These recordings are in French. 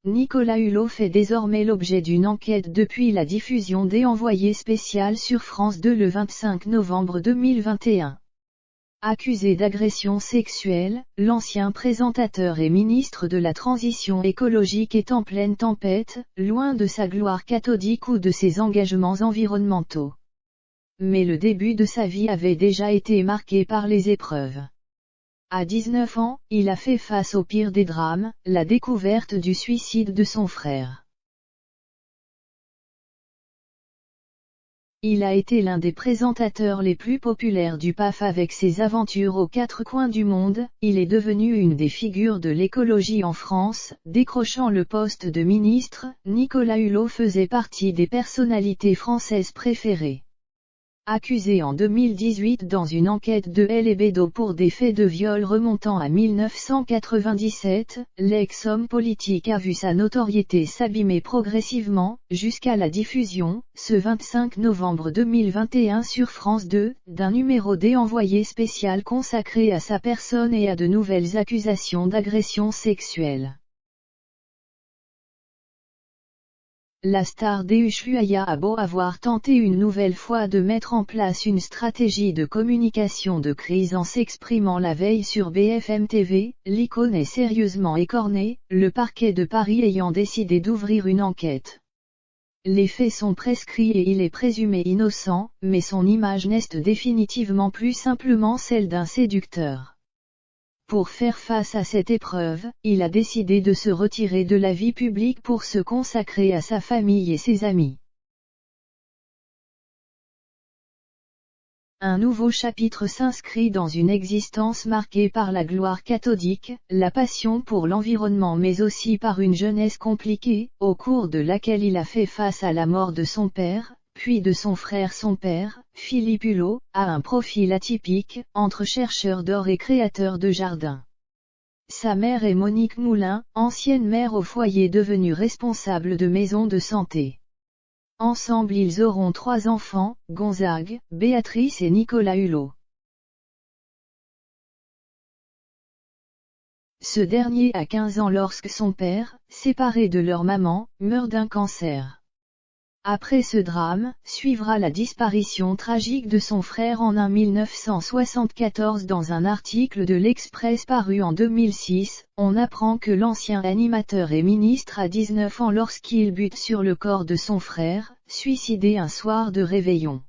Nicolas Hulot fait désormais l'objet d'une enquête depuis la diffusion des Envoyés spécial sur France 2 le 25 novembre 2021. Accusé d'agression sexuelle, l'ancien présentateur et ministre de la Transition écologique est en pleine tempête, loin de sa gloire cathodique ou de ses engagements environnementaux. Mais le début de sa vie avait déjà été marqué par les épreuves. À 19 ans, il a fait face au pire des drames, la découverte du suicide de son frère. Il a été l'un des présentateurs les plus populaires du PAF avec ses aventures aux quatre coins du monde. Il est devenu une des figures de l'écologie en France, décrochant le poste de ministre. Nicolas Hulot faisait partie des personnalités françaises préférées. Accusé en 2018 dans une enquête de l'Hebdo pour des faits de viol remontant à 1997, l'ex-homme politique a vu sa notoriété s'abîmer progressivement, jusqu'à la diffusion, ce 25 novembre 2021 sur France 2, d'un numéro des Envoyés spécial consacré à sa personne et à de nouvelles accusations d'agression sexuelle. La star des Ushuaïa a beau avoir tenté une nouvelle fois de mettre en place une stratégie de communication de crise en s'exprimant la veille sur BFM TV, l'icône est sérieusement écornée, le parquet de Paris ayant décidé d'ouvrir une enquête. Les faits sont prescrits et il est présumé innocent, mais son image n'est définitivement plus simplement celle d'un séducteur. Pour faire face à cette épreuve, il a décidé de se retirer de la vie publique pour se consacrer à sa famille et ses amis. Un nouveau chapitre s'inscrit dans une existence marquée par la gloire cathodique, la passion pour l'environnement mais aussi par une jeunesse compliquée, au cours de laquelle il a fait face à la mort de son père, puis de son frère. Son père, Philippe Hulot, a un profil atypique, entre chercheur d'or et créateur de jardins. Sa mère est Monique Moulin, ancienne mère au foyer devenue responsable de maison de santé. Ensemble ils auront 3 enfants, Gonzague, Béatrice et Nicolas Hulot. Ce dernier a 15 ans lorsque son père, séparé de leur maman, meurt d'un cancer. Après ce drame, suivra la disparition tragique de son frère en 1974. Dans un article de l'Express paru en 2006, on apprend que l'ancien animateur et ministre a 19 ans lorsqu'il bute sur le corps de son frère, suicidé un soir de réveillon.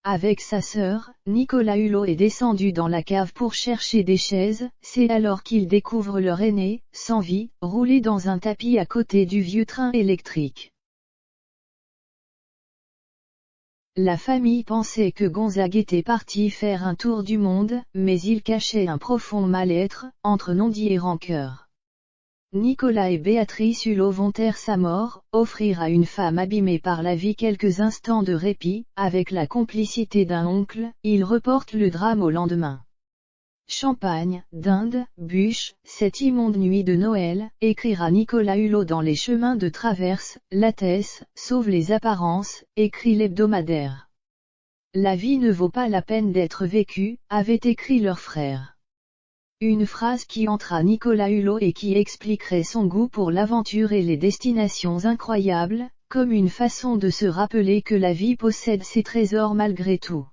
Avec sa sœur, Nicolas Hulot est descendu dans la cave pour chercher des chaises, c'est alors qu'il découvre leur aîné, sans vie, roulé dans un tapis à côté du vieux train électrique. La famille pensait que Gonzague était parti faire un tour du monde, mais il cachait un profond mal-être, entre non-dit et rancœur. Nicolas et Béatrice Hulot vont taire sa mort, offrir à une femme abîmée par la vie quelques instants de répit. Avec la complicité d'un oncle, ils reportent le drame au lendemain. Champagne, dinde, bûche, cette immonde nuit de Noël, écrira Nicolas Hulot dans Les Chemins de traverse, Lattès, sauve les apparences, écrit l'hebdomadaire. La vie ne vaut pas la peine d'être vécue, avait écrit leur frère. Une phrase qui entra Nicolas Hulot et qui expliquerait son goût pour l'aventure et les destinations incroyables, comme une façon de se rappeler que la vie possède ses trésors malgré tout.